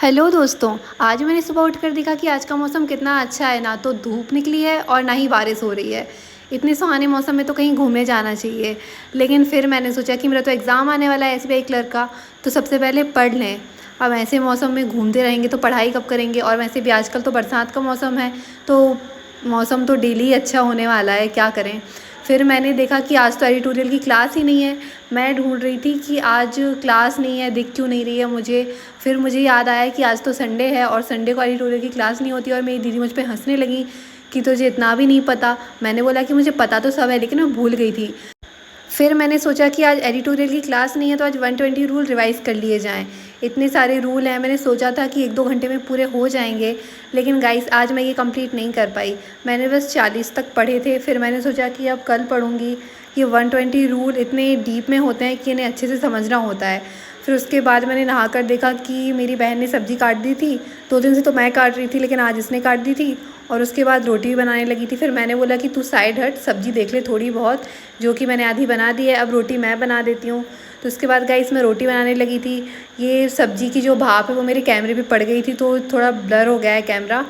Hello दोस्तों। आज मैंने सुबह उठकर देखा कि आज का मौसम कितना अच्छा है। ना तो धूप निकली है और ना ही बारिश हो रही है। इतने सुहाने मौसम में तो कहीं घूमने जाना चाहिए। लेकिन फिर मैंने सोचा कि मेरा तो एग्ज़ाम आने वाला है एसबीआई क्लर्क का, तो सबसे पहले पढ़ लें। अब ऐसे मौसम में घूमते रहेंगे तो पढ़ाई कब करेंगे। और वैसे भी आजकल तो बरसात का मौसम है, तो मौसम तो डेली अच्छा होने वाला है, क्या करें। फिर मैंने देखा कि आज तो एडिटोरियल की क्लास ही नहीं है। मैं ढूंढ रही थी कि आज क्लास नहीं है, दिख क्यों नहीं रही है मुझे। फिर मुझे याद आया कि आज तो संडे है और संडे को एडिटोरियल की क्लास नहीं होती। और मेरी दीदी मुझ पे हंसने लगी कि तुझे इतना भी नहीं पता। मैंने बोला कि मुझे पता तो सब है, लेकिन मैं भूल गई थी। फिर मैंने सोचा कि आज एडिटोरियल की क्लास नहीं है, तो आज 120 रूल रिवाइज़ कर लिए जाएँ। इतने सारे रूल हैं, मैंने सोचा था कि 1-2 घंटे में पूरे हो जाएंगे, लेकिन गाइस आज मैं ये कंप्लीट नहीं कर पाई। मैंने बस 40 तक पढ़े थे। फिर मैंने सोचा कि अब कल पढ़ूंगी। ये 120 रूल इतने डीप में होते हैं कि इन्हें अच्छे से समझना होता है। फिर उसके बाद मैंने नहा कर देखा कि मेरी बहन ने सब्ज़ी काट दी थी। 2 दिन से तो मैं काट रही थी, लेकिन आज इसने काट दी थी। और उसके बाद रोटी भी बनाने लगी थी। फिर मैंने बोला कि तू साइड हट, सब्ज़ी देख ले थोड़ी बहुत, जो कि मैंने आधी बना दी है, अब रोटी मैं बना देती हूँ। तो उसके बाद गाइस मैं रोटी बनाने लगी थी। ये सब्ज़ी की जो भाप है वो मेरे कैमरे पे पड़ गई थी, तो थोड़ा ब्लर हो गया है कैमरा।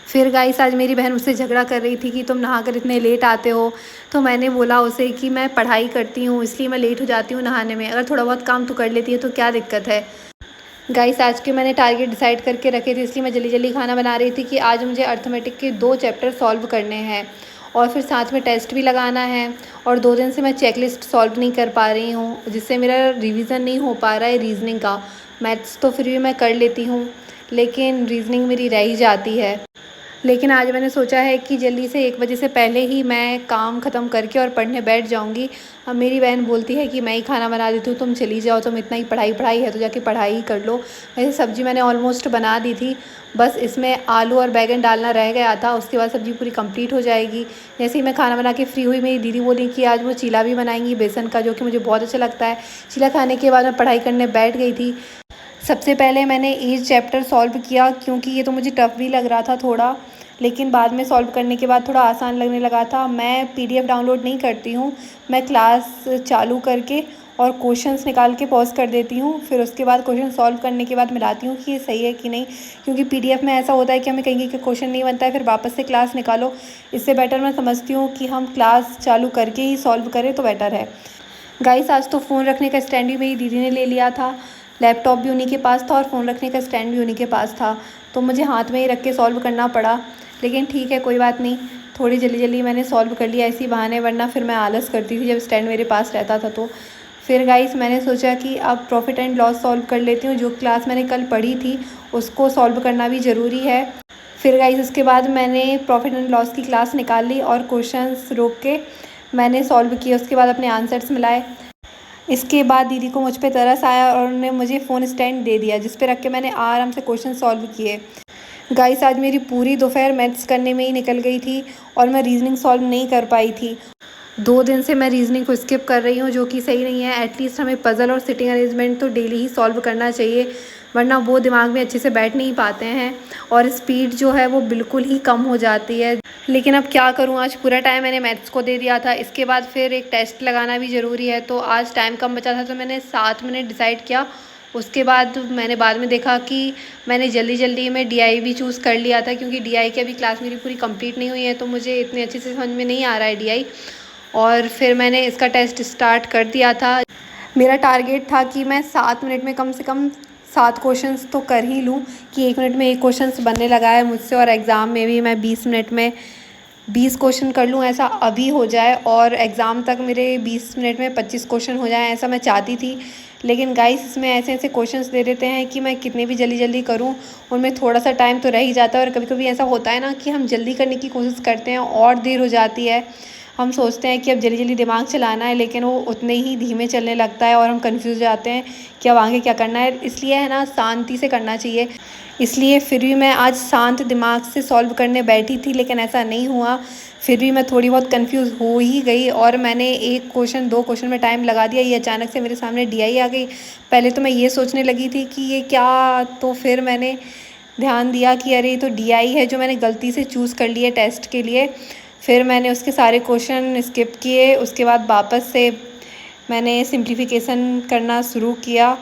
फिर गाइस आज मेरी बहन मुझसे झगड़ा कर रही थी कि तुम नहाकर इतने लेट आते हो। तो मैंने बोला उसे कि मैं पढ़ाई करती हूँ, इसलिए मैं लेट हो जाती हूँ नहाने में। अगर थोड़ा बहुत काम तू कर लेती है तो क्या दिक्कत है। गाइस आज के मैंने टारगेट डिसाइड करके रखे थे, इसलिए मैं जल्दी जल्दी खाना बना रही थी कि आज मुझे अर्थमेटिक के 2 चैप्टर सॉल्व करने हैं और फिर साथ में टेस्ट भी लगाना है। और 2 दिन से मैं चेकलिस्ट सॉल्व नहीं कर पा रही हूँ, जिससे मेरा रिवीजन नहीं हो पा रहा है रीजनिंग का। मैथ्स तो फिर भी मैं कर लेती हूँ, लेकिन रीजनिंग मेरी रह ही जाती है। लेकिन आज मैंने सोचा है कि जल्दी से 1 बजे से पहले ही मैं काम ख़त्म करके और पढ़ने बैठ जाऊंगी। अब मेरी बहन बोलती है कि मैं ही खाना बना देती हूँ, तुम चली जाओ, तुम इतना ही पढ़ाई पढ़ाई है तो जाके पढ़ाई ही कर लो। वैसे सब्ज़ी मैंने ऑलमोस्ट बना दी थी, बस इसमें आलू और बैंगन डालना रह गया था। उसके बाद सब्ज़ी पूरी कंप्लीट हो जाएगी। जैसे ही मैं खाना बना के फ्री हुई, मेरी दीदी बोली कि आज वो चीला भी बनाएंगी बेसन का, जो कि मुझे बहुत अच्छा लगता है। चीला खाने के बाद मैं पढ़ाई करने बैठ गई थी। सबसे पहले मैंने एज चैप्टर सॉल्व किया, क्योंकि ये तो मुझे टफ़ भी लग रहा था थोड़ा, लेकिन बाद में सॉल्व करने के बाद थोड़ा आसान लगने लगा था। मैं पीडीएफ डाउनलोड नहीं करती हूँ, मैं क्लास चालू करके और क्वेश्चंस निकाल के पॉज कर देती हूँ। फिर उसके बाद क्वेश्चन सॉल्व करने के बाद मिलाती हूँ कि ये सही है कि नहीं, क्योंकि पीडीएफ में ऐसा होता है कि हमें कहीं कहीं क्वेश्चन नहीं बनता है, फिर वापस से क्लास निकालो। इससे बेटर मैं समझती हूँ कि हम क्लास चालू करके ही सॉल्व करें तो बेटर है। गाइस आज तो फ़ोन रखने का स्टैंड भी मेरी दीदी ने ले लिया था। लैपटॉप भी उन्हीं के पास था और फ़ोन रखने का स्टैंड भी उन्हीं के पास था, तो मुझे हाथ में ही रख के सॉल्व करना पड़ा। लेकिन ठीक है, कोई बात नहीं, थोड़ी जल्दी जल्दी मैंने सॉल्व कर लिया इसी बहाने, वरना फिर मैं आलस करती थी जब स्टैंड मेरे पास रहता था तो। फिर गाइस मैंने सोचा कि अब प्रॉफिट एंड लॉस सॉल्व कर लेती हूँ। जो क्लास मैंने कल पढ़ी थी उसको सॉल्व करना भी ज़रूरी है। फिर गाइस उसके बाद मैंने प्रॉफिट एंड लॉस की क्लास निकाल ली और क्वेश्चंस रोक के मैंने सॉल्व किए। उसके बाद अपने आंसर्स मिलाए। इसके बाद दीदी को मुझ पे तरस आया और उन्होंने मुझे फ़ोन स्टैंड दे दिया, जिस पे रख के मैंने आराम से क्वेश्चन सॉल्व किए। गाइस आज मेरी पूरी दोपहर मैथ्स करने में ही निकल गई थी और मैं रीजनिंग सॉल्व नहीं कर पाई थी। 2 दिन से मैं रीजनिंग को स्किप कर रही हूँ, जो कि सही नहीं है। एटलीस्ट हमें पज़ल और सिटिंग अरेंजमेंट तो डेली ही सॉल्व करना चाहिए, वरना वो दिमाग में अच्छे से बैठ नहीं पाते हैं और स्पीड जो है वो बिल्कुल ही कम हो जाती है। लेकिन अब क्या करूँ, आज पूरा टाइम मैंने मैथ्स को दे दिया था। इसके बाद फिर एक टेस्ट लगाना भी ज़रूरी है, तो आज टाइम कम बचा था तो मैंने 7 मिनट डिसाइड किया। उसके बाद मैंने बाद में देखा कि मैंने जल्दी जल्दी में डीआई भी चूज़ कर लिया था, क्योंकि डीआई की अभी क्लास मेरी पूरी कंप्लीट नहीं हुई है, तो मुझे इतने अच्छे से समझ में नहीं आ रहा है डीआई। और फिर मैंने इसका टेस्ट स्टार्ट कर दिया था। मेरा टारगेट था कि मैं 7 मिनट में कम से कम 7 क्वेश्चंस तो कर ही लूँ, कि 1 मिनट में 1 क्वेश्चंस बनने लगा है मुझसे, और एग्ज़ाम में भी मैं 20 मिनट में 20 क्वेश्चन कर लूँ, ऐसा अभी हो जाए। और एग्ज़ाम तक मेरे 20 मिनट में 25 क्वेश्चन हो जाए, ऐसा मैं चाहती थी। लेकिन गाइस इसमें ऐसे ऐसे क्वेश्चंस दे देते हैं कि मैं कितने भी जल्दी जल्दी करूँ, उनमें थोड़ा सा टाइम तो रह ही जाता है। और कभी कभी ऐसा होता है ना कि हम जल्दी करने की कोशिश करते हैं और देर हो जाती है। हम सोचते हैं कि अब जल्दी जल्दी दिमाग चलाना है, लेकिन वो उतने ही धीमे चलने लगता है और हम कंफ्यूज हो जाते हैं कि अब आगे क्या करना है। इसलिए है ना, शांति से करना चाहिए। इसलिए फिर भी मैं आज शांत दिमाग से सॉल्व करने बैठी थी, लेकिन ऐसा नहीं हुआ। फिर भी मैं थोड़ी बहुत कंफ्यूज हो ही गई और मैंने 1 क्वेश्चन 2 क्वेश्चन में टाइम लगा दिया। ये अचानक से मेरे सामने डीआई आ गई। पहले तो मैं ये सोचने लगी थी कि ये क्या, तो फिर मैंने ध्यान दिया कि अरे ये तो डीआई है जो मैंने गलती से चूज़ कर लिया टेस्ट के लिए। फिर मैंने उसके सारे क्वेश्चन स्किप किए। उसके बाद वापस से मैंने सिंप्लीफिकेशन करना शुरू किया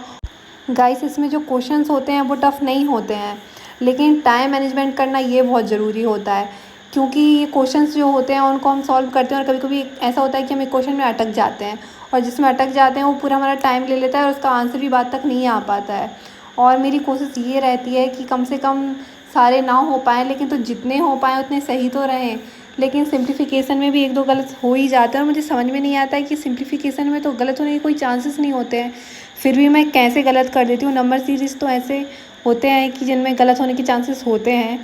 गाइस इसमें जो क्वेश्चंस होते हैं वो टफ़ नहीं होते हैं, लेकिन टाइम मैनेजमेंट करना ये बहुत ज़रूरी होता है, क्योंकि ये क्वेश्चंस जो होते हैं उनको हम सॉल्व करते हैं और कभी-कभी ऐसा होता है कि हम एक क्वेश्चन में अटक जाते हैं और जिसमें अटक जाते हैं वो पूरा हमारा टाइम ले लेता है और उसका आंसर भी बाद तक नहीं आ पाता है। और मेरी कोशिश ये रहती है कि कम से कम सारे ना हो पाएँ, लेकिन तो जितने हो पाएँ उतने सही तो रहें। लेकिन सिम्प्लिफ़िकेशन में भी 1-2 गलत हो ही जाते हैं और मुझे समझ में नहीं आता है कि सिम्प्लिफ़िकेशन में तो गलत होने के कोई चांसेस नहीं होते हैं, फिर भी मैं कैसे गलत कर देती हूँ। नंबर सीरीज़ तो ऐसे होते हैं कि जिनमें गलत होने के चांसेस होते हैं,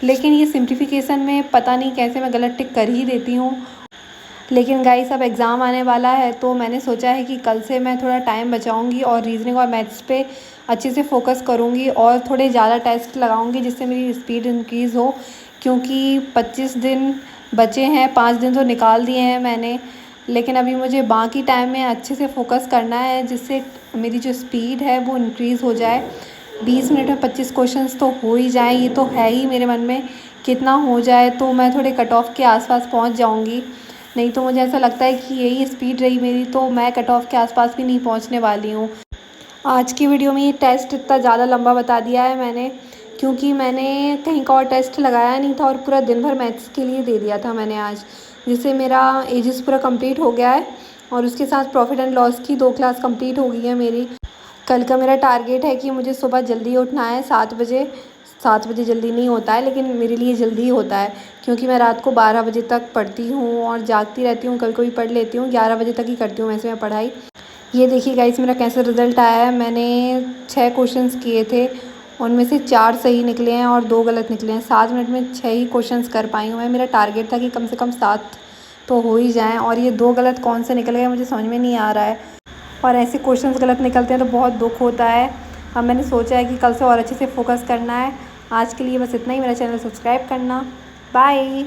लेकिन ये सिम्प्लिफ़िकेशन में पता नहीं कैसे मैं गलत टिक कर ही देती हूँ। लेकिन गाइस अब एग्ज़ाम आने वाला है तो मैंने सोचा है कि कल से मैं थोड़ा टाइम बचाऊँगी और रीज़निंग और मैथ्स पे अच्छे से फ़ोकस करूँगी और थोड़े ज़्यादा टेस्ट लगाऊँगी जिससे मेरी स्पीड इंक्रीज़ हो, क्योंकि 25 दिन बचे हैं, 5 दिन तो निकाल दिए हैं मैंने, लेकिन अभी मुझे बाकी टाइम में अच्छे से फ़ोकस करना है जिससे मेरी जो स्पीड है वो इंक्रीज़ हो जाए। 20 मिनट में 25 क्वेश्चंस तो हो ही जाएँ, ये तो है ही मेरे मन में, कितना हो जाए तो मैं थोड़े कट ऑफ के आसपास पहुंच जाऊंगी। नहीं तो मुझे ऐसा लगता है कि यही स्पीड रही मेरी तो मैं कट ऑफ के आसपास भी नहीं पहुंचने वाली हूँ। आज की वीडियो में ये टेस्ट इतना ज़्यादा लंबा बता दिया है मैंने, क्योंकि मैंने कहीं का और टेस्ट लगाया नहीं था और पूरा दिन भर मैथ्स के लिए दे दिया था मैंने आज, जिससे मेरा एजेस पूरा कंप्लीट हो गया है और उसके साथ प्रॉफिट एंड लॉस की 2 क्लास कंप्लीट हो गई है मेरी। कल का मेरा टारगेट है कि मुझे सुबह जल्दी उठना है 7 बजे। 7 बजे जल्दी नहीं होता है, लेकिन मेरे लिए जल्दी ही होता है, क्योंकि मैं रात को 12 बजे तक पढ़ती हूँ और जागती रहती हूँ, कभी-कभी पढ़ लेती हूँ। 11 बजे तक ही करती हूँ वैसे मैं पढ़ाई। ये देखिए गाइस मेरा कैसा रिज़ल्ट आया है। मैंने 6 क्वेश्चंस किए थे, उनमें से 4 सही निकले हैं और 2 गलत निकले हैं। 7 मिनट में 6 ही क्वेश्चंस कर पाई हूँ मैं। मेरा टारगेट था कि कम से कम 7 तो हो ही जाएँ और ये 2 गलत कौन से निकल गए मुझे समझ में नहीं आ रहा है। और ऐसे क्वेश्चंस गलत निकलते हैं तो बहुत दुख होता है। अब मैंने सोचा है कि कल से और अच्छे से फ़ोकस करना है। आज के लिए बस इतना ही। मेरा चैनल सब्सक्राइब करना। बाय।